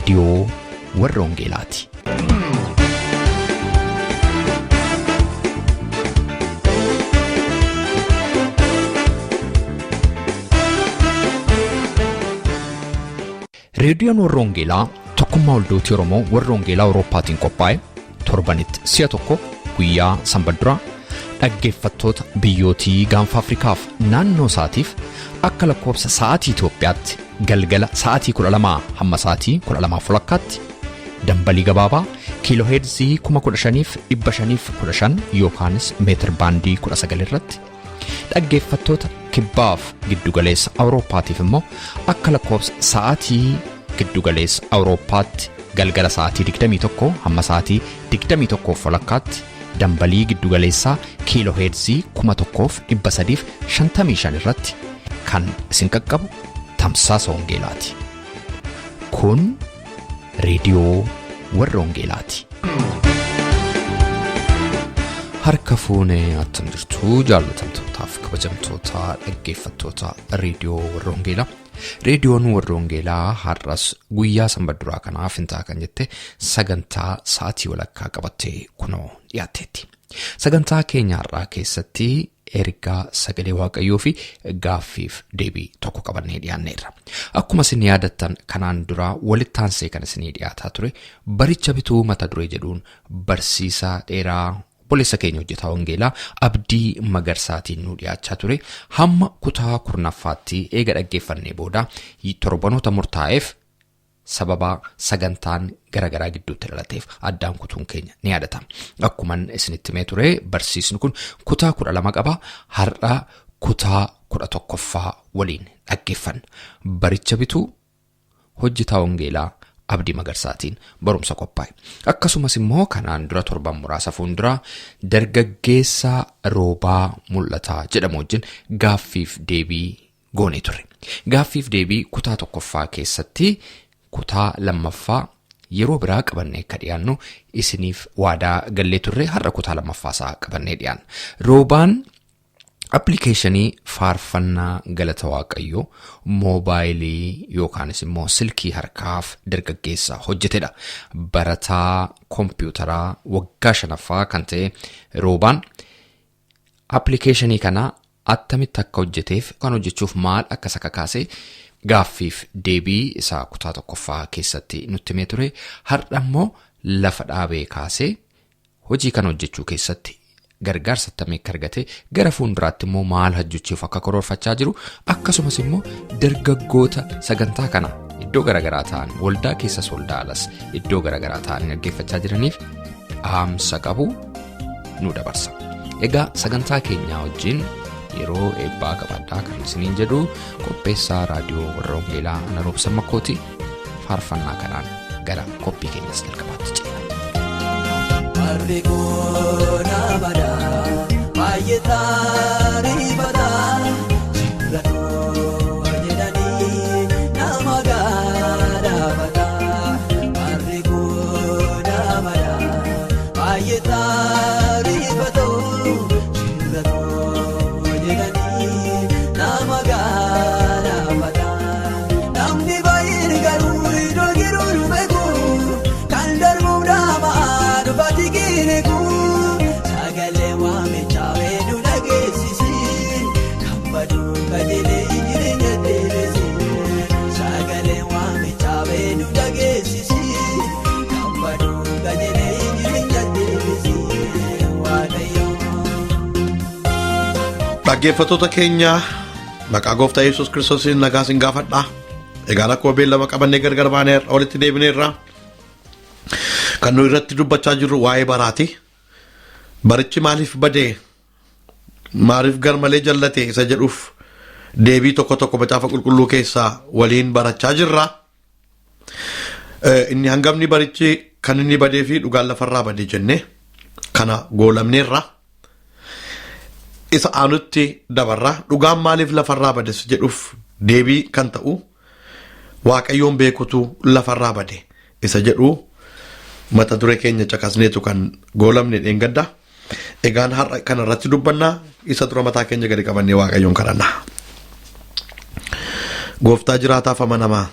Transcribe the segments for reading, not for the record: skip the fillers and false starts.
Reediyoo warra Wangeelaati. Reediyoon warra Wangeelaa tokkummaa waldoota Oromoo warra Wangeelaa Awurooppaatiin qophaa'e torbanitti si'a tokko guyyaa Sanbadduraa dhaggeeffattoota biyyootii gaanfa Afrikaaf naannoo isaatiif akka lakkoobsa sa'aatii Itoophiyaatti galgala sa'aatii 12 hamma sa'aatii 12:00 dambalii gabaabaa kiilooheerzii 15,515 yookaanis meetir baandii 19 irratti dhaggeeffattoota kibbaaf giddugaleessa Awurooppaatiif immoo akka lakkoobsa sa'aatii giddugaleessa Awurooppaatti galgala sa'aatii 21 hamma sa'aatii 21:00 dambalii giddugaleessaa kiilooheerzii 1,355 irratti kan isin qaqqabu tamsaasa Wangeelaati. Kun Reediyoo warra Wangeelaati. Harka fuunee attam jirtu jaallatamtootaaf kabajamtoota dhaggeeffattoota Reediyoo warra Wangeelaa. Reediyoon warra Wangeelaa har'as guyyaa Sanbadduraa kanaaf hin taakan jette sagantaa sa'aatii walakkaa qabattee kunoo dhiyaatteetti. Sagantaa keenya har'aa keessatti ergaa sagalee Waaqayyoo fi gaaffiif deebii tokko qabannee dhiyaanneerra. Akkuma isin yaadattan kanaan dura walitti aansee kan isinii dhiyaataa ture baricha bituu mata duree jedhuun barsiisaa dheeraa obboleessa keenya hojjetaa Wangeelaa Abdii Magarsaatiin nu dhiyaachaa ture. Hamma kutaa 10ffaatti eega dhaggeeffannee booda torbanoota murtaa'eef sababa sagantaan garagaraa gidduutti dhalateef addaan kutuun keenya ni yaadatama. Akkuman isinitti himee ture barsiisni kun kutaa 12 qaba. Har'a kutaa 11ffaa waliin dhaggeeffanna. Baricha bituu hojjetaa Wangeelaa Abdii Magarsaatiin barumsa qophaa'e. Akkasumas immoo kanaan dura torban muraasa fuuldura dargaggeessa Roobaa Mul'ataa jedhamu wajjin gaaffiif deebii goonee ture. Gaaffiif deebii kutaa 1ffaa keessatti kutaa 2ffaa yeroo biraa qabannee akka dhiyaannu isiniif waadaa gallee turre har'a kutaa 2ffaasaa qabannee dhiyaanna. Roobaan appilikeeshinii faarfannaa galata Waaqayyoo moobaayilii yookaanis immoo silkii harkaaf dargaggeessa hojjetedha. Barataa kompiitaraa waggaa 5ffaa kan ta'e Roobaan appilikeeshinii kana attamitti akka hojjeteef kan hojjechuuf maal akka isa kakaase gaaffiif deebii isaa kutaa 1ffaa keessatti nutti himee ture. Har'a immoo lafa dhaabee kaasee hojii kan hojjechuu keessatti gargaarsa attamii akka argate gara fuulduraatti immoo maal hojjechuuf akka karoorfachaa jiru akkasumas immoo dargaggoota sagantaa kana iddoo garagaraa ta'an waldaa keessas waldaa alas iddoo garagaraa ta'an dhaggeeffachaa jiraniif dhaamsa qabu nu dabarsa. Egaa sagantaa keenyaa wajjin yeroo eebbaa qabaadhaa kan isiniin jedhu qopheessaa raadiyoo warra Wangeelaa Ana Roobsa Makkooti. Faarfannaa kanaan gara qophii keenyas jalqabaatti ceena. Arreekona badaa baay'ataa rifataa jirratoo jedhanii nama gaadhafataa. Arreekona badaa baay'ataa rifatoo jirratoo jedhanii nama gaadhafataa. Namni baay'een garuu iddoo jiruun beeku kan darbuuf nama sagalee waamichaa beekuu dhageessisii kan baduu kajeelee jireenya deebisii. Sagalee waamichaa beekuu dhageessisii kan baduu kajeelee jireenya deebisii. Waaqayyoo. Dhaggeeffattoota keenya maqaa Gooftaa Yesuus Kiristoosiin nagaa isin gaafadha. Egaa akkuma beellama qabannee gargar baanee walitti deebineerra. Kan nu irratti dubbachaa jirru waa'ee baraati. Barichi maaliif badee maaliif garmalee jallate isa jedhuuf deebii tokko macaafa qulqulluu keessaa waliin barachaa jirra. Inni hangamni barichi kan inni badee fi dhugaan lafarraa badee jenne kana goolamneerra. Isa aanutti dabarra dhugaan maaliif lafarraa bades jedhuuf deebii kan ta'u Waaqayyoon beekutu lafarraa bade isa jedhu mata duree keenya caqasneetu kan goolamne dheengadda. Egaan har'a kana irratti dubbannaa isa dura mataa keenya gadi qabannee Waaqayyoon kadhanna. Gooftaa jiraataaf amanamaa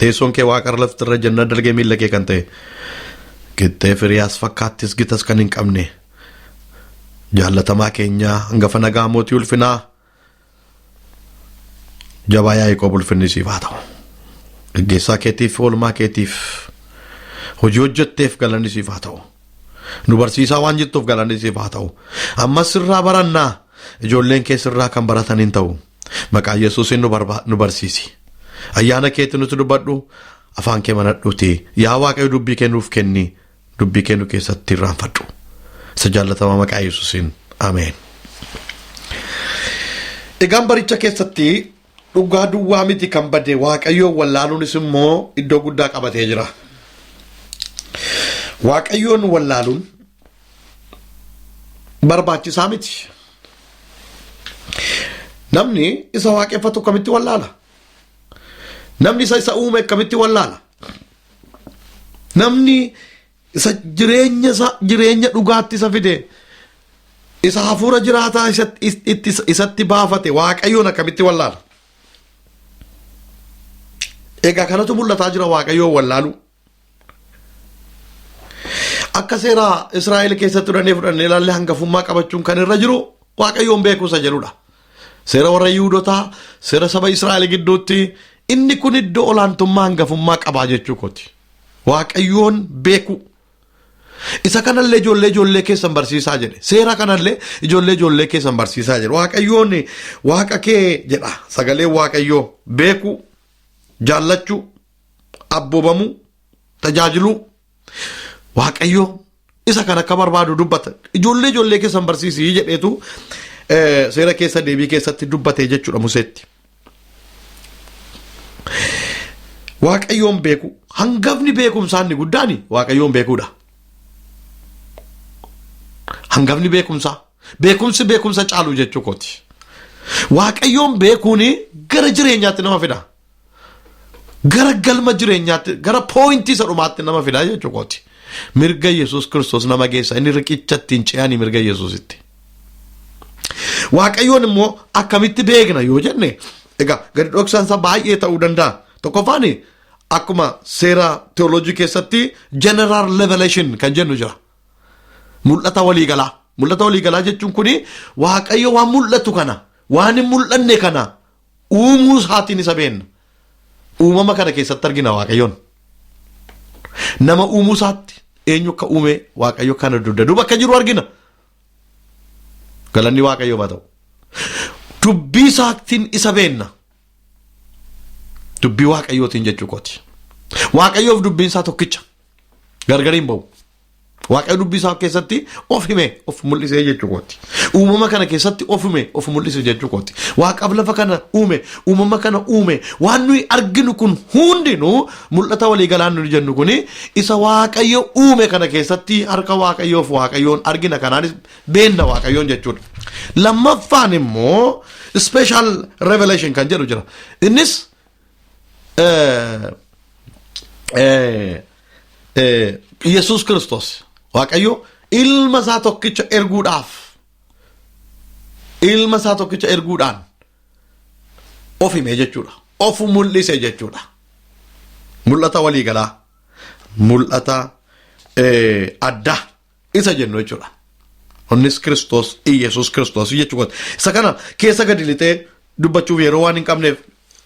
teessoon kee waaqa irra laftirra jannat dalgee miilla kee kan ta'e qixxee firiyaas fakkaattis gitas kan hin qabne jaallatamaa keenya hangafa nagaa mootii ulfinaa jabaa Yaaqoob ulfinni siif haa ta'u. Gaggeessaa keetiif oolmaa keetiif hojii hojjetteef galanni siif haa ta'u. Nu barsiisaa waan jettuuf galanni siif haa ta'u. Ammas sirraa barannaa ijoolleen kee sirraa kan baratan hin ta'u. Maqaa Yesuusiin nu barsiisi. Ayyaana keetti nuti dubbadhu afaan kee manadhuuti. Yaa Waaqayyo dubbii kee nuuf kenni. Dubbii kee nu keessatti irraanfadhu. Isa jaallatamaa maqaa Yesuusiin. Ameen. Egaan baricha keessatti dhugaa duwwaa miti kan bade Waaqayyoon wallaaluunis immoo iddoo guddaa qabatee jira. Waaqayyoon wallaaluun barbaachisaa miti. Namni isa waaqeffatu kamitti wallaala? Namni isa uume akkamitti wallaala? Namni isa jireenya dhugaatti isa fide isa hafuura jiraataa isatti baafate Waaqayyoon akkamitti wallaala? Egaa kanatu mul'ataa jira Waaqayyoon wallaalu. Akka seera Israa'el keessatti fudhannee ilaalle hangafummaa qabachuun kan irra jiru Waaqayyoon beekuusa jedhudha. Seera warra Yihuudotaa, seera saba Israa'el gidduutti inni kun iddoo olaantummaa hangafummaa qabaa jechuu kooti. Waaqayyoon beeku. Isa kanallee ijoollee keessan barsiisaa jedhe. Seera kanallee ijoollee keessan barsiisaa jedhe. Waaqayyoon waaqa kee jedha. Sagalee Waaqayyoo beeku, jaallachuu, abboomamuu, tajaajiluu. Waaqayyoo isa kan akka barbaadu dubbata. Ijoollee keessan barsiisii jedheetu seera keessa deebii keessatti dubbatee jechuudha Museetti. Waaqayyoon beeku. Hangafni beekumsaa inni guddaani Waaqayyoon beekuudha. Hangafni beekumsaa. Beekumsa caalu jechuu kooti. Waaqayyoon beekuuni gara jireenyaatti nama fida. Gara galma jireenyaatti gara poointii isa dhumaatti nama fida jechuu kooti. Mirga Yesuus Kiristoos nama geessa inni riqichatti hin ce'anii mirga Yesuusitti. Waaqayyoon immoo akkamitti beekna yoo jenne egaa gadi dhoksaansa baay'ee ta'uu danda'a. Tokkoffaan akkuma seera teoloojii keessatti general revelation kan jennu jira. Mul'ata waliigalaa. Mul'ata waliigalaa jechuun kuni Waaqayyo waan mul'atu kana waan hin mul'anne kana uumuu isaatiin isa beenna. Uumama kana keessatti argina Waaqayyoon. Nama uumuu isaatti eenyu akka uume Waaqayyo kana duuba akka jiru argina. Galanni Waaqayyoo haa ta'u. Dubbii isaatiin isa beenna. Dubbii Waaqayyootiin jechuu kooti. Waaqayyoof dubbiin isaa tokkicha. Gargariin bahu. Waaqayyo dubbii isaa keessatti of hime of mul'isee jechuu kooti. Uumama kana keessatti of hime of mul'ise jechuu kooti. Waaqaaf lafa kana uume uumama kana uume waan nuyi arginu kun hundinuu mul'ata waliigalaan nuyi jennu kuni isa Waaqayyo uume kana keessatti harka Waaqayyoof Waaqayyoon argina kanaanis beenna Waaqayyoon jechuudha. Lammaffaan immoo special revelation kan jedhu jira. Innis Yesuus Kiristoos Waaqayyo ilma isaa tokkicha erguudhaan of hime jechuudha. Of mul'ise jechuudha. Mul'ata waliigalaa. Mul'ata addaa isa jennu jechuudha. Innis Kiristoos Yesuus Kiristoos jechuudha. Isa kana keessa gadi lixee dubbachuuf yeroo waan hin qabneef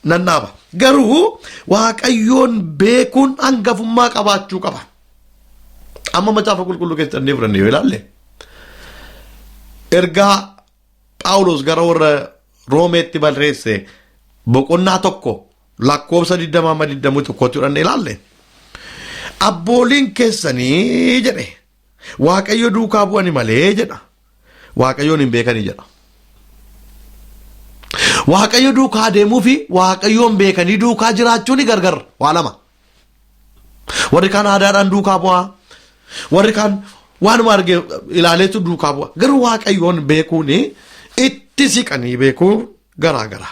nan dhaaba. Garuu Waaqayyoon beekuun hangafummaa qabaachuu qaba. Amma macaafa qulqulluu keessatti fudhannee yoo ilaalle ergaa Phaawulos gara warra Roomeetti barreesse boqonnaa 1 lakkoofsa 20-21 fudhannee ilaalle abbooliin keessanii jedhe Waaqayyo duukaa bu'ani malee jedha. Waaqayyoon hin beekanii jedha. Waaqayyo duukaa deemuu fi Waaqayyoon beekanii duukaa jiraachuun gargar waa lama. Warri kaan aadaadhaan duukaa bu'aa. Warri kaan waanuma arge ilaaleetu duukaa bu'a. Garuu Waaqayyoon beekuun itti siqanii beekuun garaagara.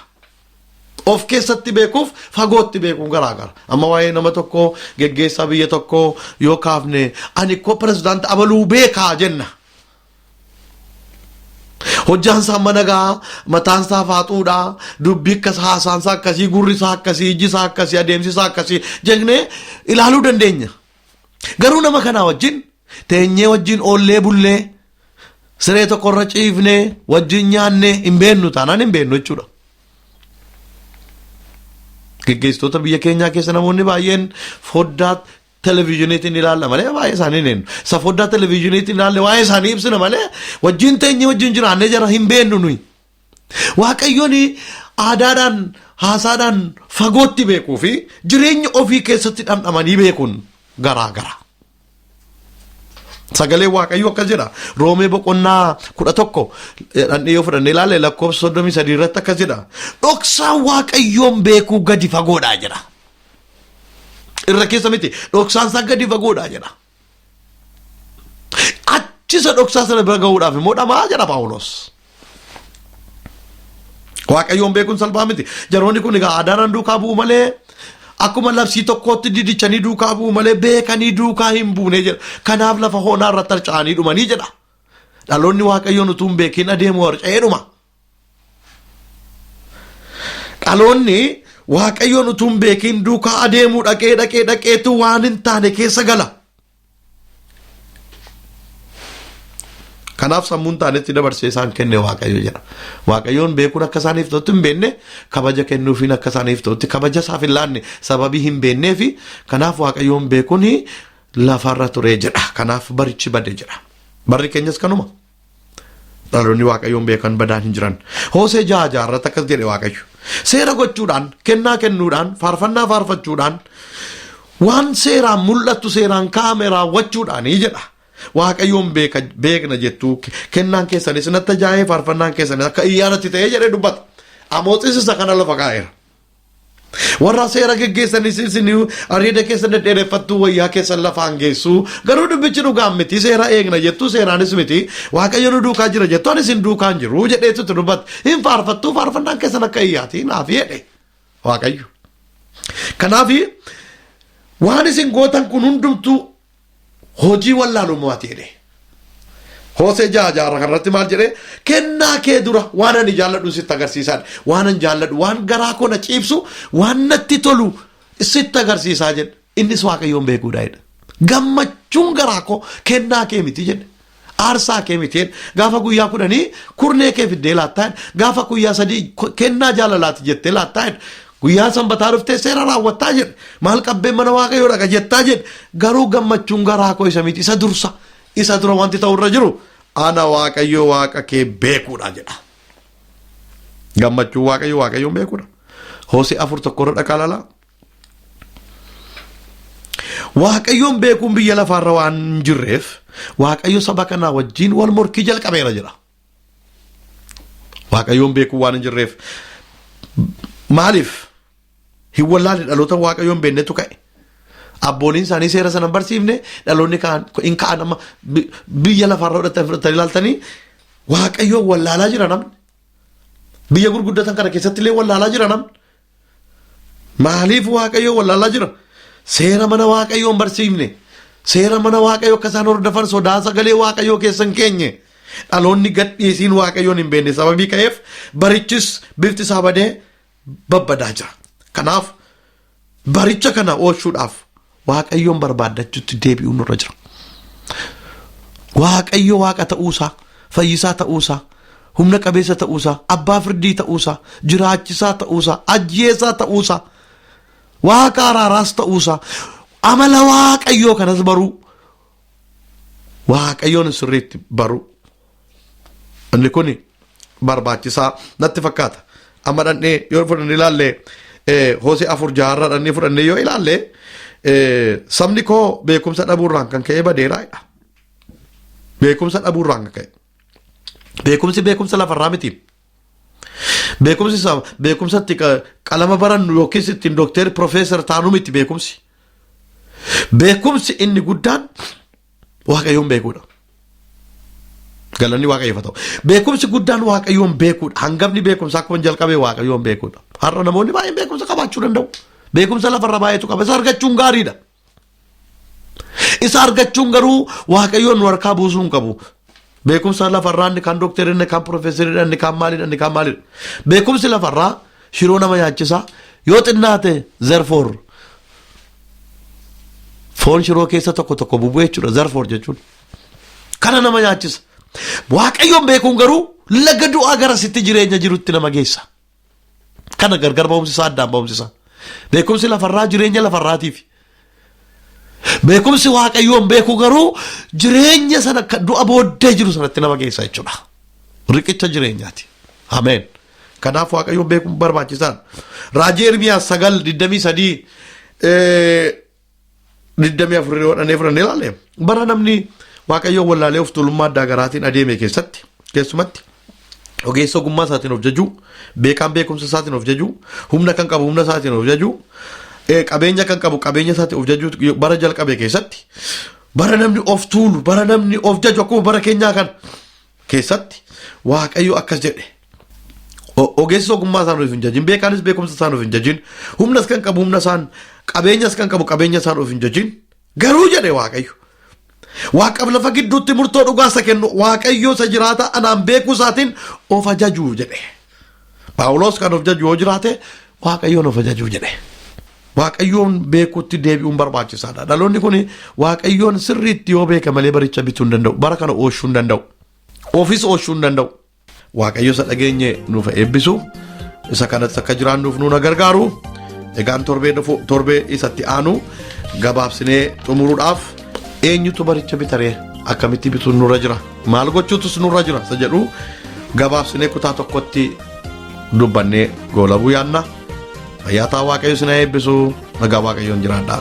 Of keessatti beekuuf fagootti beekuun garaagara. Amma waa'ee nama tokko geggeessaa biyya tokko yoo kaafne ani ko pirezidaantii abaluu beekaa jenna. hojjaan isaa managaa mataan isaa faaxuudha dubbii akkas haasaan isaa akkasii gurri isaa akkasii ijji isaa akkasii adeemsi isaa akkasii jennee ilaaluu dandeenya garuu nama kanaa wajjin teenyee wajjin oollee bullee siree tokkorra ciifnee wajjin nyaannee hin beennu taanaan hin beennu jechuudha. Gaggeessitoota biyya keenyaa keessa namoonni baay'een foddaa televizyiniitiin ilaalla malee waa'ee isaanii neennu. Isa foddaa televizyiniitiin ilaalle waa'ee isaanii ibsina malee wajjin teenyee wajjin jiraannee jara hin beennu nuyi. Waaqayyoon aadaadhaan haasaadhaan fagootti beekuu fi jireenya ofii keessatti dhamdhamanii beekuun garaa gara. Sagalee waaqayyo akkas jedha Roomee boqonnaa 11 dhandhee yoo fudhannee ilaalle lakkoofsa 33 irratti akkas jedha dhoksaan waaqayyoon beekuu gadi fagoodha jedha. Irra keessa miti dhoksaan isaa gadi fagoodha jedha. Achisa dhoksaa sana bira gahuudhaaf immoo dhamaa jedha Paawulos. Waaqayyoon beekuun salphaa miti. Jaroonni kun egaa aadaadhaan duukaa bu'u malee akkuma labsii tokkootti didichanii duukaa bu'u malee beekanii duukaa hin buune jedha. Kanaaf lafa hoonaa irratti harca'anii dhumanii jedha. Dhaloonni waaqayyoon utuu hin beekin adeemu harca'ee dhuma. Dhaloonni waaqayyoon utuu hin beekin duukaa adeemuu dhaqeetu waan hin taane keessa gala. Kanaaf sammuun taanetti dabarsee isaan kenne waaqayyo jedha. Waaqayyoon beekuun akka isaaniif ta'utti hin beekne kabaja kennuufiin akka isaaniif ta'utti kabaja isaaf hin laanne sababii hin beeknee fi kanaaf waaqayyoon beekuun lafarra ture jedha. Kanaaf barichi bade jedha. Barri keenyas kanuma. Dhaloonni waaqayyoon beekan badaan hin jiran. Hoosee 6 irratti akkas jedhe waaqayyo. Seera gochuudhaan, kennaa kennuudhaan, faarfannaa faarfachuudhaan waan seeraan mul'attu seeraan kaa'ame raawwachuudhaanii jedha. Waaqayyoon beekna jettuu kennaan keessanis natti ajaa'ee faarfannaan keessanis akka iyyaanatti ta'ee jedhee dubbata. Amootsis isa kana lafa kaa'eera. Warra seera geggeessanis isin areeda keessa dhedheereffattuu wayyaa keessan lafaan geessuu garuu dubbichi dhugaan miti seera eegna jettuu seeraanis miti waaqayyo nu duukaa jira jettu anis hin duukaan jiru jedheetu dubbata. Hin faarfattuu faarfannaan keessan akka iyyaatii naaf jedhe waaqayyo. Kanaaf waan isin gootan kun hundumtuu hojii wallaalummaati jedhe. Hoosee 6 irratti maal jedhe kennaa kee dura waan ani jaalladhu sitti agarsiisaa waan ani jaalladhu waan garaa koo na ciibsu waan natti tolu sitti agarsiisaa jedhe innis waaqayyoon beekuudha jedhe. Gammachuun garaa koo kennaa kee miti jedhe. Aarsaa kee miti jedhe. Gaafa guyyaa 10 kurnee kee fiddee laattaa jedhe. Gaafa guyyaa 3 kennaa jaalalaati jettee laattaa jedhe. Guyyaa sanbataa dhuftee seera raawwattaa jedhe. Maal qabbeen mana waaqayyoo dhaqa jettaa jedhe. Garuu gammachuun garaa koo isa miti isa dursa. Isa dura wanti ta'urra jiru ana waaqayyoo waaqa kee beekuudha jedha. Gammachuun waaqayyoon beekuudha. Hoosee 4:1 irra dhaqaa lala. Waaqayyoon beekuun biyya lafaarra waan jirreef waaqayyo saba kanaa wajjin wal morkii jalqabeera jedha. Waaqayyoon beekuun waan hin jirreef maaliif hin wallaalle dhaloota waaqayyoon beeknetu ka'e. Abbooliin isaanii seera sana barsiifne dhaloonni hin ka'an amma biyya lafarra fudhatan ilaaltanii waaqayyoon wallaalaa jira namni. Biyya gurguddatan kana keessatti illee wallaalaa jira namni. Maaliif waaqayyoon wallaalaa jira? Seera mana waaqayyoon barsiifne. Seera mana waaqayyoo akka isaan hordofan sodaa sagalee waaqayyoo keessan keenye. Dhaloonni gadhiisiin waaqayyoon hin beekne sababii ka'eef barichis bifti isaa badee babbadaa jira. Kanaaf baricha kana oolchuudhaaf waaqayyoon barbaaddachuutti deebi'uun nurra jira. Waaqayyo waaqa ta'uusaa, fayyisaa ta'uusaa, humna qabeessa ta'uusaa, abbaa firdii ta'uusaa, jiraachisaa ta'uusaa, ajjeesaa ta'uusaa, waaqa araaraas ta'uusaa, amala waaqayyoo kanas baruu, waaqayyoon sirriitti baruu. Inni kun barbaachisaa natti fakkaata. Amma dhandhee yoo fudhannee ilaalle Hoosee 4:6 dhandhee fudhannee yoo ilaalle sabni koo beekumsa dhabuurraan kan ka'e badeeraadha. Beekumsa dhabuurraan kan ka'e. Beekumsa lafarraa miti. Beekumsa itti qalama barannu yookiis ittiin dookteeri profeesar taanu miti beekumsi. Beekumsi inni guddaan waaqayyoon beekuudha. Galanni waaqayyoof ta'u. Beekumsi guddaan waaqayyoon beekuudha. Hangafni beekumsa akkuma jalqabee waaqayyoon beekuudha. Har'a namoonni baay'een beekumsa qabaachuu danda'u. Beekumsa lafarra baay'eetu qaba. Isa argachuun gaariidha. Isa argachuun garuu waaqayyoon nu harkaa buusuu hin qabu. Beekumsa lafarraa inni kaan dooktarii inni kaan profeesarii inni kaan maalidha. Beekumsi lafarraa shiroo nama nyaachisa yoo xinnaate therefore foon shiroo keessa tokko bubu'ee jechuudha therefore jechuudha. Kana nama nyaachisa. Waaqayyoon beekuun garuu laga du'aa gara sitti jireenya jirutti nama geessa. Kana gargar ba'umsisaa addaan ba'umsisaa. Beekumsi lafarraa jireenya lafarraatiif. Beekumsi waaqayyoon beeku garuu jireenya sana du'a booddee jiru sanatti nama geessa jechuudha. Riqicha jireenyaati. Ameen. Kanaaf waaqayyoon beekuun barbaachisaadha. Raajii Ermiyaas 9:23 24 yoo fudhannee ilaalle bara namni waaqayyoon wallaalee of tuulummaa addaa garaatiin adeeme keessumatti ogeessa ogummaa isaatiin of jajuu, beekaan beekumsa isaatiin of jajuu, humna kan qabu humna isaatiin of jajuu, qabeenya kan qabu qabeenya isaatiin of jajuu bara jalqabe keessatti bara namni of tuulu bara namni of jaju akkuma bara keenyaa kan keessatti waaqayyo akkas jedhe. Ogeessa ogummaa isaan of hin jajin, beekaanis beekumsa isaan of hin jajin, humnas kan qabu humna isaan, qabeenyas kan qabu qabeenya isaan of hin jajin. Garuu jedhe waaqayyo. Waaqaaf lafa gidduutti murtoo dhugaasa kennu waaqayyo isa jiraata anaan beekuu isaatiin of ajajuu jedhe. Paawulos kan of jaju yoo jiraate waaqayyoon of ajajuu jedhe. Waaqayyoon beekuutti deebi'uun barbaachisaadha. Dhaloonni kun waaqayyoon sirriitti yoo beeka malee baricha bituu hin danda'u. Bara kana ooshuu hin danda'u. Ofiis ooshuu hin danda'u. Waaqayyo isa dhageenye nuuf eebbisu isa kanatti akka jiraannuuf nuuna gargaaru. Egaan torbee isatti aanu gabaabsinee xumuruudhaaf eenyutu baricha bitaree akkamitti bituun nurra jira maal gochuutus nurra jira isa jedhu gabaabsinee kutaa tokkotti dubbannee goolabuu yaanna. Fayyaataa waaqayyo isin eebbisu nagaa waaqayyoon jiraadhaa.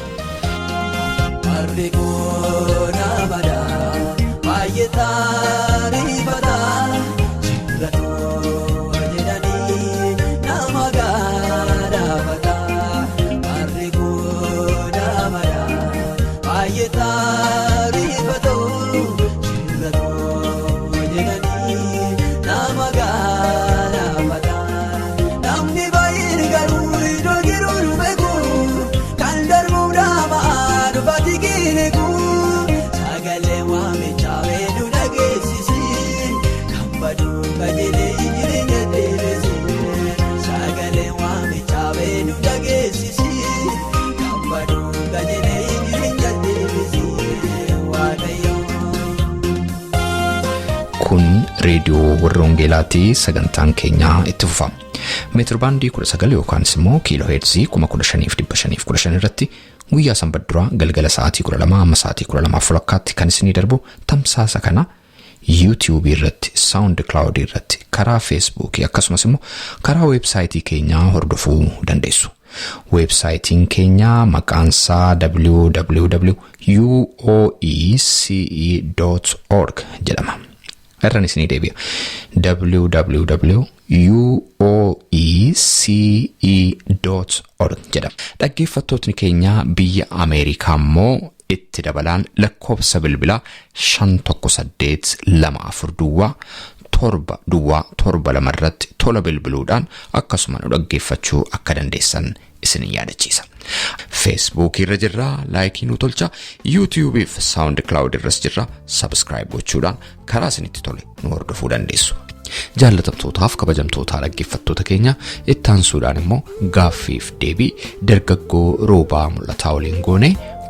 Kun reediyoo warra Wangeelaatii sagantaan keenyaa itti fufa. Meetir baandii 19 yookaan immoo kiiloo heerzii 15,515 irratti guyyaa sanbadduraa galgala sa'aatii 12 amma sa'aatii 12:00 kan isinii darbu tamsaasa kana YouTube irratti, SoundCloud irratti, karaa Facebook akkasumas immoo karaa websaayitii keenyaa hordofuu dandeessu. Websaayitiin keenyaa maqaansaa www.uoece.org jedhama. Irraan isinii deebi'a. www.uoece.org jedhama. Dhaggeeffattootni keenyaa biyya Ameerikaa immoo itti dabalaan lakkoofsa bilbilaa 51824 irratti tola bilbiluudhaan akkasuma nu dhaggeeffachuu akka dandeessan isin yaadachiisa. Facebook irra jirra, laayikii nu tolcha, YouTube fi SoundCloud irras jirra, subscribe gochuudhaan karaa isinitti tole nu hordofuu dandeessu. Jaallatamtootaaf kabajamtootaa dhaggeeffattoota keenya itti aansuudhaan immoo gaaffiif deebii dargaggoo Roobaa Mul'ataa waliin goone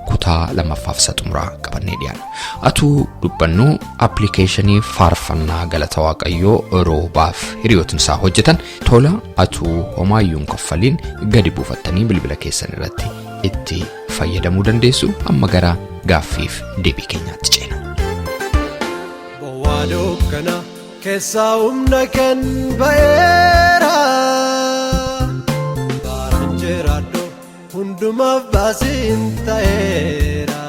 kutaa lammaffaa xumuraa qabannee dhiyaanna. Atuu dubbannu appilikeeshinii faarfannaa galata waaqayyoo Roobaaf hiriyootni isaa hojjetan tola atuu homaayyuun kaffaliin gadi buufattanii bilbila keessan irratti itti fayyadamuu dandeessu. Amma gara gaaffiif deebii keenyaatti ceena. Bowwaadoo kana keessaa humna kan ba'eera baaraan jiraadhu hundumaaf baasiin ta'eera.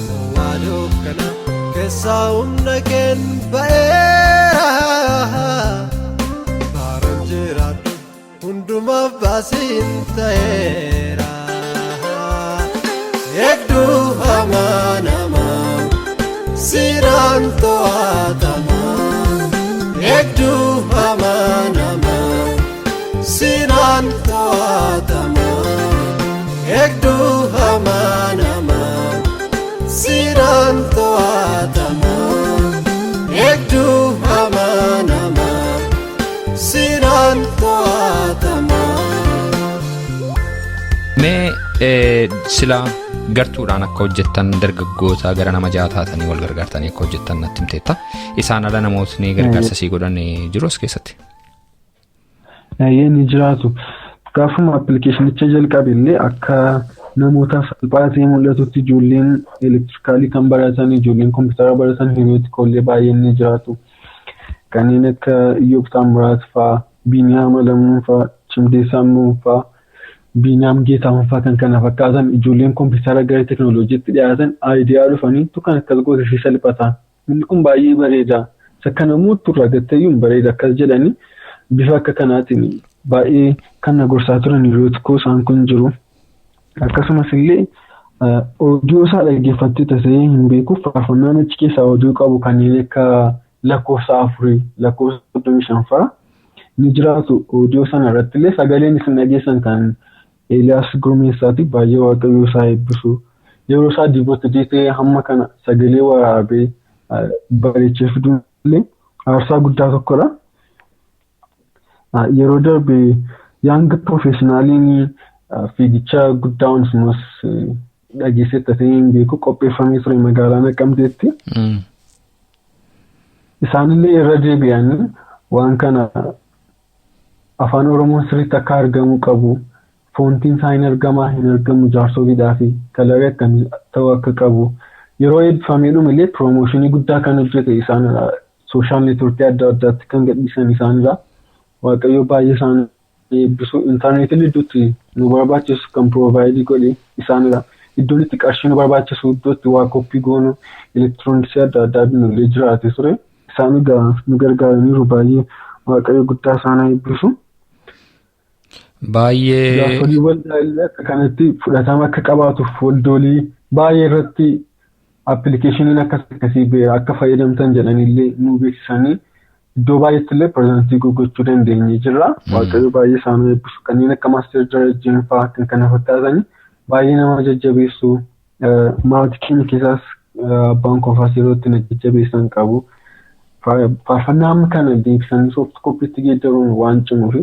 Bowwaadoo kana keessaa humna kan ba'eera baaraan jiraadhu hundumaaf baasiin ta'eera. Eegduu hamaa namaa Sinan to'atama, eegduu hamaa namaa. Sinan to'atama, eegduu hamaa namaa. Sinan to'atama. sila gartuudhaan akka hojjettan dargaggoota gara nama jaataatanii wal gargaartanii akka hojjettan natti himteetta. Isaan ala namootni gargaarsa sii godhan jiru as keessatti? Ni jiraatu. Gaafuma appilikeeshinicha jalqabe illee akka namoota salphaatee mul'atutti ijoolleen elektirikaalii kan baratan, ijoolleen kompiitara baratan hiriyooti kollee baay'een ni jiraatu. Kanneen akka Iyyoob Taamiraat fa'aa, Biiniyaam Alamuu fa'aa, Cimdeessaa Ammoo fa'aa, Biiniyaam Geetahuun fa'aa kan kana fakkaatan ijoolleen kompiitara gara teekinooloojiitti dhiyaatan aayidiyaa dhufaniitu kan akkas goota fi salphata. Inni kun baay'ee bareeda. Isa kana muuttu irraa gattayyuun bareeda akkas jedhanii bifa akka kanaatiin baay'ee kan na gorsaa turan hiriyooti koo isaan kun jiru. Akkasumas illee oodiyoo isaa dhaggeeffattee tasee hin beeku faarfannaan achi keessaa oodiyoo qabu kanneen akka lakkoofsa 4, lakkoofsa 35 fa'aa ni jiraatu. Oodiyoo sana irratti illee sagaleen isin dhageessan kan Eeliyaas Gurmeessaati baay'ee waaqayyoo isaa eebbisu. Yeroo isaa diivootidee ta'ee hamma kana sagalee waraabee bareechee fiduu illee aarsaa guddaa tokkodha. Yeroo darbe yaanga piroofeeshinaaliin fiigicha guddaa onsumas dhageessee tasee hin beeku qopheeffamee ture magaalaa Naqqamteetti. Isaanillee irra deebi'anii waan kana afaan Oromoon sirriitti akka argamu qabu, foontiin isaa hin argamu jaarsoliidhaa fi kalarii akkamii ta'uu akka qabu. Yeroo eebbifamee dhumallee piroomooshinii guddaa kan hojjete isaanidha. Sooshaal neetwoorkii adda addaatti kan gadhiisan isaanidha. Waaqayyo baay'ee isaan eebbisu. Intarneetiin iddootti nu barbaachisu kan piroovaayidii godhe isaanidha. Iddoon itti qarshii nu barbaachisu iddootti waa koppii goonu elektirooniksii adda addaa binullee jiraate ture. Isaan nu gargaaraniiru baay'ee waaqayyo guddaa isaan eebbisu. Baay'ee. Jaarsolii waldaa illee akka kanatti fudhatama akka qabaatuuf waldoolii baay'ee irratti appilikeeshiniin akkasii akka fayyadamtan jedhanillee nu beeksisanii iddoo baay'eetti illee pireezentii gochuu dandeenye jirra. Waaqayyo baay'ee isaan eebbisu. Kanneen akka maaster darajjiin fa'aa kan kana fakkaatanii baay'ee nama jajjabeessu. Maatii keenya keessaas abbaan kofaas yeroo itti na jajjabeessan qabu. Faarfannaa kana deebisanii soofti koppiitti geeddaruun waan cimuuf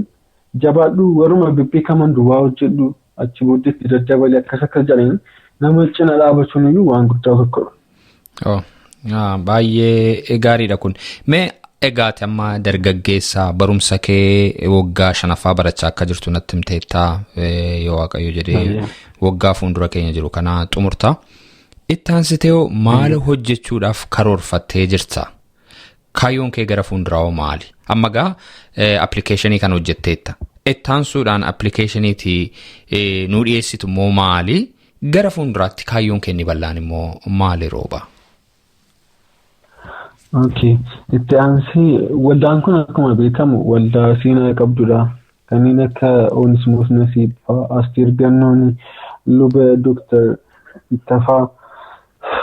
jabaadhu warruma beekaman duwwaa hojjedhu achi booddeetti daddabalee akkas jedhanii nama cina dhaabachuun iyyuu waan guddaa tokkodha. Baay'ee gaariidha kun. Mee egaati amma dargaggeessa barumsa kee waggaa 5ffaa barachaa akka jirtu natti himteettaa yoo waaqayyo jedhee waggaa fuuldura keenya jiru kana xumurtaa. Itti aansitee maal hojjechuudhaaf karoorfattee jirta? Kaayyoon kee gara fuulduraa maali? Amma gaa appilikeeshinii kan hojjetteetta. Itti aansuudhaan appilikeeshiniitii nuu dhiyeessitu immoo maali? Gara fuulduraatti kaayyoon kee inni bal'aan immoo maali rooba? Itti aansii waldaan kun akkuma beekamu waldaa seenaa qabdudha. Kanneen akka Oonismoos Nasiib fa'aa, Asteer Gannoon, luba Dooktar Ittafaa,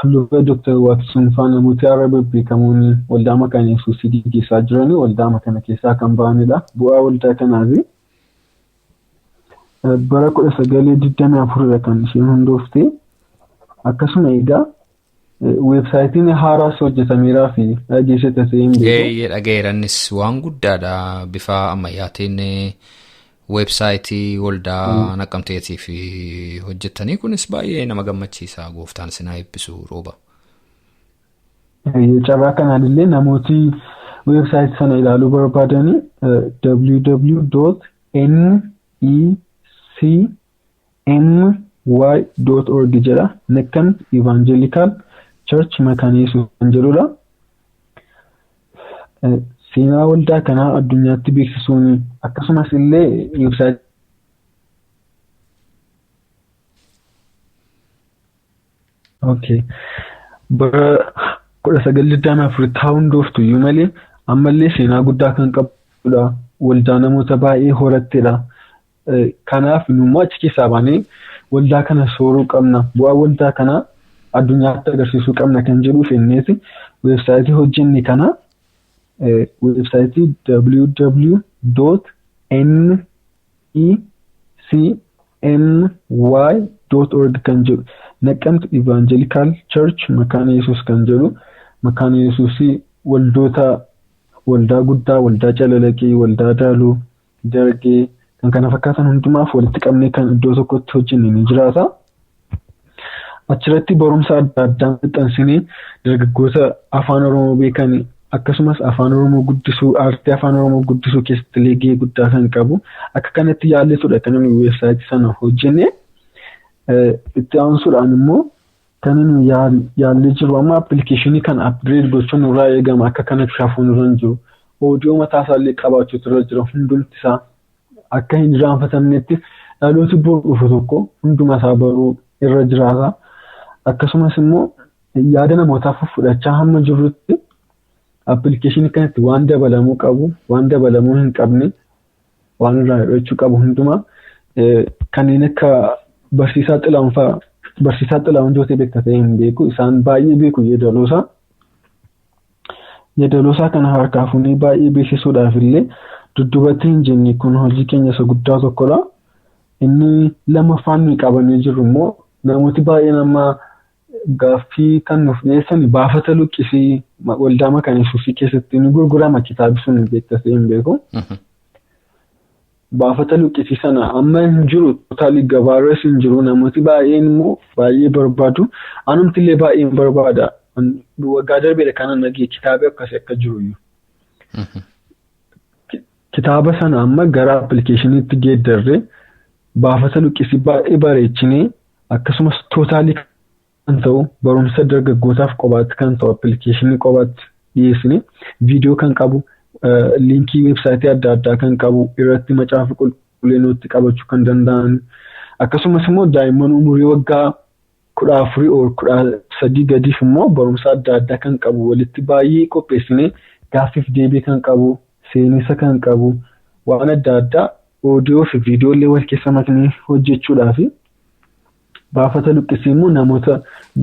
luba Dooktar Waaqsuun fa'aa namoota irra beekamoon waldaa maqaan Yesuusii gaggeessaa jiranii waldaa kana keessaa kan ba'anidha. Bu'aa waldaa kanaati. Bara 1924 kan isheen hundooftee akkasuma egaa weebsaayitiin haaraas hojjetameeraa fi dhageessita ta'ee hin beeku. Dhageerannis waan guddaadha bifa ammayyaatiin weebsaayitii waldaa Naqqamteetii fi hojjetanii kunis baay'ee nama gammachiisa. Gooftaan sinaa eebbisu rooba. Carraa kanaan illee namooti weebsaayitii sana ilaaluu barbaadanii www.necmy.org jedha. Neckamt Evangelical Church Maqaan Yesuus kan jedhudha. Seenaa waldaa kanaa addunyaatti beeksisuun akkasumas illee weebsaayitii bara 1924 hundooftu iyyuu malee ammallee seenaa guddaa kan qabdudha. Waldaa namoota baay'ee horattedha. Kanaaf immoo achi keessaa baanee waldaa kana sooruu qabna. Bu'aa waldaa kanaa addunyaatti agarsiisuu qabna kan jedhuuf innis weebsaayitii hojjenne kana weebsaayitii www.necmy.org kan jedhu Naqqamti Evangelical Church Maqaan Yesuus kan jedhu Maqaan Yesuusii waldaa guddaa, waldaa Calalaqii, waldaa Daaluu, Dargee kan kana fakkaatan hundumaaf walitti qabnee kan iddoo tokkotti hojjenne ni jiraata. Achirratti barumsa adda addaa maxxansinee dargaggoota afaan Oromoo beekan akkasumas afaan Oromoo guddisuu aartii afaan Oromoo guddisuu keessatti gahee guddaa kan qabu akka kanatti yaalleetudha kan nuyi weebsaayitii sana hojjenne. Itti aansuudhaan immoo kan nuyi yaallee jiru amma appilikeeshinii kan upgrade gochuun nurraa eegama akka kanatti hafuun irra hin jiru. Oodiyoo mataa isaallee qabaachuutu irra jira hundumti isaa akka hin irraanfatamnetti dhalooti bor dhufu tokko hunduma isaa baruu irra jiraata. Akkasumas immoo yaada namootaaf fudhachaa hamma jirrutti appilikeeshinii kanatti waan dabalamuu qabu waan dabalamuu hin qabne waan irraa hir'achuu qabu hundumaa kanneen akka barsiisaa Xilaawun Jootee beektatee hin beeku isaan baay'ee beeku yeedaloosaa kana harkaa fuunee baay'ee beeksisuudhaaf illee dudduubatti hin jenne kun hojii keenya isa guddaa tokkodha. Inni lammaffaan nuyi qabannee jirru immoo namooti baay'een amma gaaffii kan nuuf dhiyeessan baafata luqqisii waldaa makaaniisuufii keessatti ni gurgurama kitaabi sun beektatee hin beeku. Baafata luqqisii sana amma hin jiru totaalii gabaarra hin jiru namooti baay'een immoo baay'ee barbaadu. Anumti illee baay'een barbaada. Waggaa darbeedha kanan nagee kitaabii akkasii akka jiruyyuu. Kitaaba sana amma gara appilikeeshiniitti geeddarree baafata luqqisii baay'ee bareechinee akkasumas tootaalii kan ta'u barumsa dargaggootaaf qobaatti kan ta'u appilikeeshinii qobaatti dhiyeessine viidiyoo kan qabu liinkii weebsaayitii adda addaa kan qabu irratti macaafa qulqullinootti qabachuu kan danda'an akkasumas immoo daa'imman umurii waggaa 14-13 gadiif immoo barumsa adda addaa kan qabu walitti baay'ee qopheessine gaaffiif deebii kan qabu seenessa kan qabu waan adda addaa oodiyoo fi viidiyoolee wal keessa maknee hojjechuudhaaf baafata luqqisii immoo namoota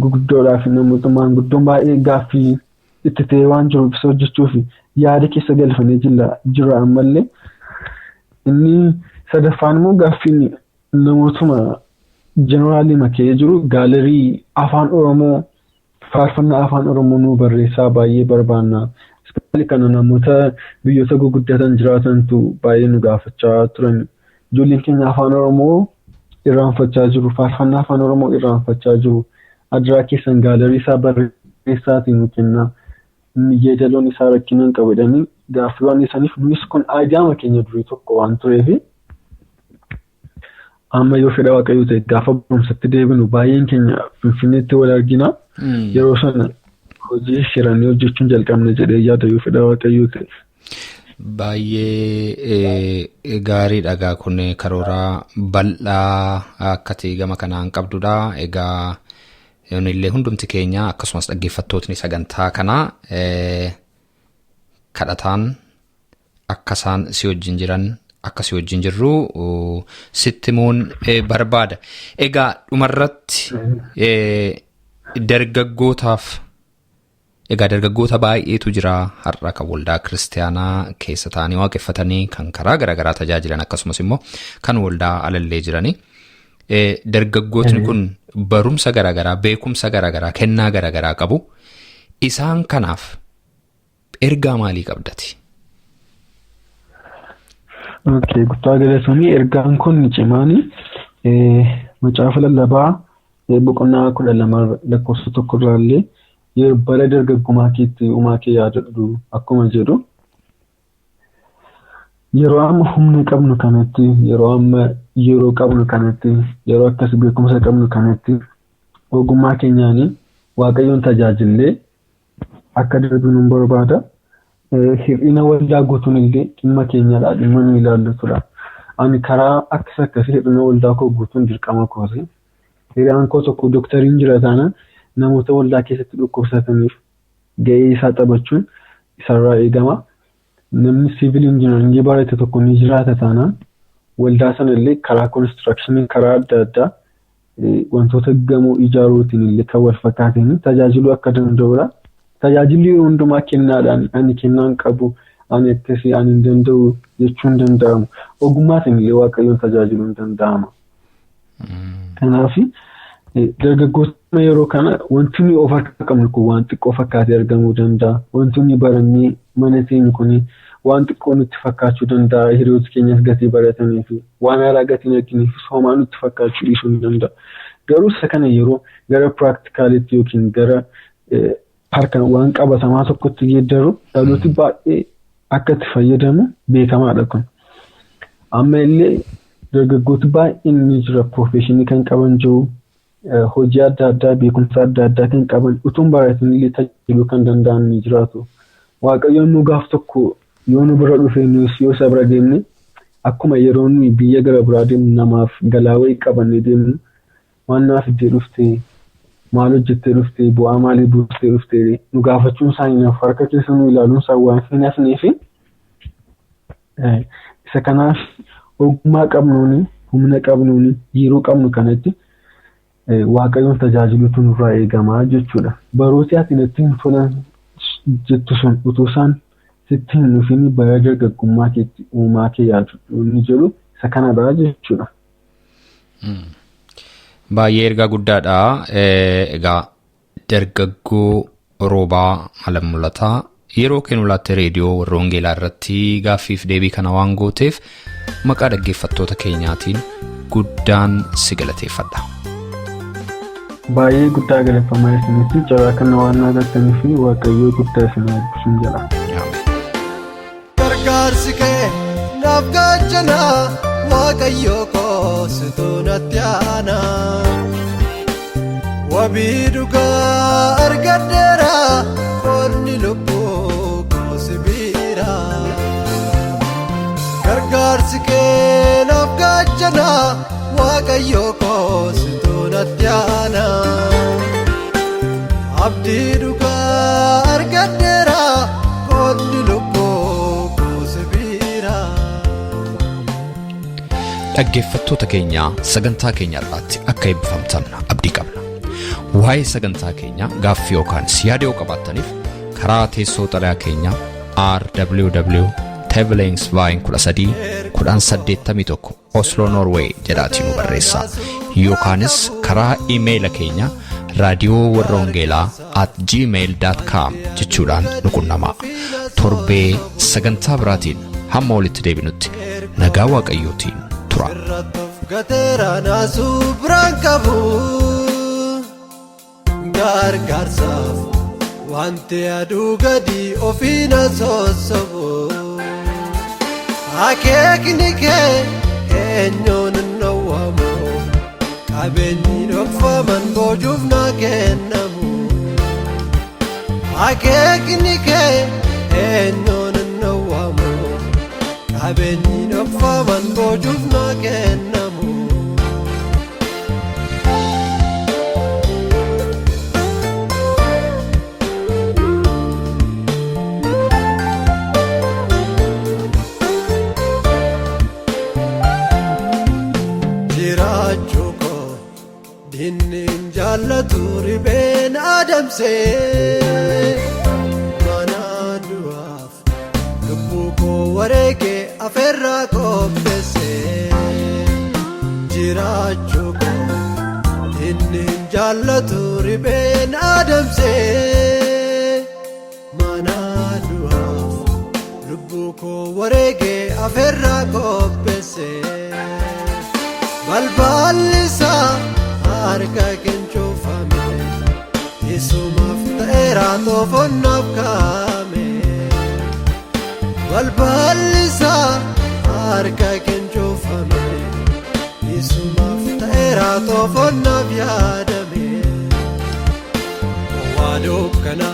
gurguddoodhaaf namoota maanguddoon baay'ee gaaffii itti ta'e waan jiruuf isa hojjechuuf yaada keessa galfannee jira ammallee. Inni sadaffaan immoo gaaffiin namootuma jeneraalii makee jiru gaalerii afaan Oromoo faarfannaa afaan Oromoo nu barreessaa baay'ee barbaanna. Ispitaalii kana namoota biyyoota gurguddatan jiraatantu baay'ee nu gaafachaa turan. Ijoolleen keenya afaan Oromoo irraanfachaa jiru faarfannaa afaan Oromoo irraanfachaa jiru. Adiraa keessan gaalerii isaa barreessaatiin nu kenna. Yeedaloon isaa rakkinaan qabu jedhanii gaaffii waan isaaniif nunis kun aayidiyaama keenya durii tokko waan tureef amma yoo fedha waaqayyoo ta'e gaafa barumsatti deebinu baay'een keenya Finfinneetti wal argina. Yeroo sana hojii shiranii hojjechuun jalqabne jedhee yaada yoo fedha waaqayyoo ta'e. Baay'ee gaariidha egaa kun karoora bal'aa akka ta'e gama kanaan qabdudha. Egaa illee hundumti keenya akkasumas dhaggeeffattootni sagantaa kanaa kadhataan akka isaan si wajjin jiran akka si wajjin jirru sitti himuun barbaada. Egaa dhumarratti dargaggoota baay'eetu jira har'a kan waldaa kiristaanaa keessa ta'anii waaqeffatanii kan karaa garaagaraa tajaajilan akkasumas immoo kan waldaa alallee jiranii. Dargaggootni kun barumsa garaagaraa beekumsa garaagaraa kennaa garaagaraa qabu. Isaan kanaaf ergaa maalii qabdati? Guddaa galatoomii ergaan kun cimaanii macaafa lallabaa boqonnaa 12 lakkoofsa 1 irraallee yeroo bara dargaggummaa keetti uumaa kee yaadadhu akkuma jedhu yeroo amma humna qabnu kanatti yeroo qabnu kanatti yeroo akkas beekumsa qabnu kanatti ogummaa keenyaanii waaqayyoon tajaajillee akka darbinu barbaada. Hir'ina waldaa guutuun illee dhimma keenyadha dhimma nu ilaallutudha. Ani karaa akkasii hir'ina waldaa koo guutuun dirqama kooti. Hiriyaan koo tokko doktariin jira taana namoota waldaa keessatti dhukkubsataniif ga'ee isaa taphachuun isarraa eegama. Namni siivil injiinaringii barate tokko ni jiraata taanaan waldaa sana illee karaa konistirakshinii karaa adda addaa wantoota gamoo ijaaruutiin illee kan wal fakkaateen tajaajiluu akka danda'udha. Tajaajilli hundumaa kennaadhaan ani kennaan qabu ani akkasii ani hin danda'u jechuun danda'amu. Ogummaatiin illee waaqayyoon tajaajiluun danda'ama. Kanaaf dargaggoota yeroo kana wanti nuyi of harkaa qabnu kun waan xiqqoo fakkaatee argamuu danda'a. Wanti nuyi barannee mana teenyu kun waan xiqqoo nutti fakkaachuu danda'a hiriyoota keenyas gatii baratanii fi waan haaraa gatii arginiif homaa nutti fakkaachuu dhiisuu ni danda'a. Garuu isa kana yeroo gara practicality yookiin gara harka waan qabatamaa tokkotti geeddaru dhalooti baay'ee akka itti fayyadamu beekamaadha kun. Amma illee dargaggooti baay'een ni jira profeshinii kan qaban jiru hojii adda addaa beekumsa adda addaa kan qaban utuun baratanii illee tajaajiluu kan danda'an ni jiraatu. Waaqayyoon nu gaaf tokko yoo nu bira dhufee nus yoo isa bira deemne akkuma yeroo nuyi biyya gara biraa deemnu namaaf galaa wayii qabannee deemnu waan naaf iddee dhuftee maal hojjettee dhuftee bu'aa maalii buustee dhuftee nu gaafachuun isaanii naaf harka keessa nu ilaaluun isaa waan hin hafneefi isa kanaaf ogummaa qabnuuni humna qabnuuni yeroo qabnu kanatti waaqayyoon tajaajiluutu nurraa eegamaa jechuudha. Barooti ati natti hin tolan jettu sun utuu isaan sitti hin dhufin bara dargaggummaa keetti uumaa kee yaadu ni jedhu isa kanadha jechuudha. Baay'ee ergaa guddaadha. Egaa dargaggoo Roobaa Alam Mul'ataa yeroo kennu laatte reediyoo warra Wangeelaa irratti gaaffiif deebii kana waan gooteef maqaa dhaggeeffattoota keenyaatiin guddaan si galateeffadha. Baay'ee guddaa galateeffamaa isinitti carraa kana waan argattanii fi waaqayyoo guddaa isin eebbisu jedha. Gargaarsi kee naaf gaachana waaqayyoo koo situ natti aana. Wabii dhugaa argadheera onni lubbuu koo si biira. Gargaarsi kee naaf gaachana waaqayyoo koo situ natti aana. Abdii dhugaa argadheera onni lubbuu koo si biira. Dhaggeeffattoota keenya sagantaa keenya irratti akka eebbifamtan abdii qabna. Waa'ee sagantaa keenya gaaffii yookaan yaada yoo qabaattaniif karaa teessoo xalayaa keenya rwv@tevelingsvine13 Oslo Norway jedhaatiin nu barreessaa yookaanis karaa iimeeyila keenya raadiyoo warra wangeelaa@gmail.com jechuudhaan nu qunnamaa. Torbee sagantaa biraatiin hamma walitti deebinutti nagaa waaqayyootiin tura. Gargaarsaaf wanti aduu gadi ofiina sossobu. Akeekni kee eenyuun nawwamu qabeenyi dhokfaman boojuuf na kennamu. Akeekni kee eenyuun nawwamu qabeenyi dhokfaman boojuuf na kennamu. Dinnin jaallatu ribeen adamsee mana du'aaf lubbuu koo wareegee afeerraa qopheessee jiraachuu koo dinnin jaallatu ribeen adamsee mana du'aaf lubbuu koo wareegee afeerraa qopheessee balballisaa. Harka kenchoofame isumaaf ta'eera toofonnaaf kaame. Balballisaa harka kenchoofame isumaaf ta'eera toofonnaaf yaadame. Waa dukkana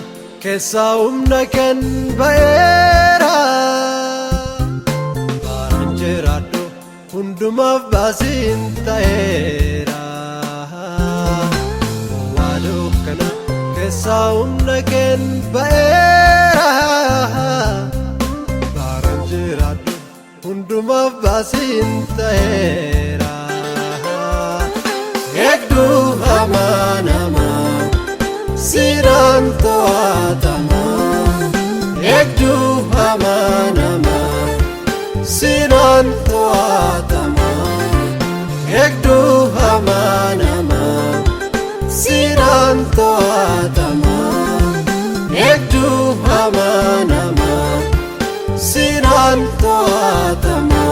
keessaa humna kan ba'eera. Baaraan jiraadhu hundumaaf baasiin ta'eera. Saumna ken baera baran jiradu hunduma basin taera. Ekdu amanama siran toatama. Ekdu amanama siran toatama. Ekdu amanama siran toatama. Ekdu amanama siran Anto'atama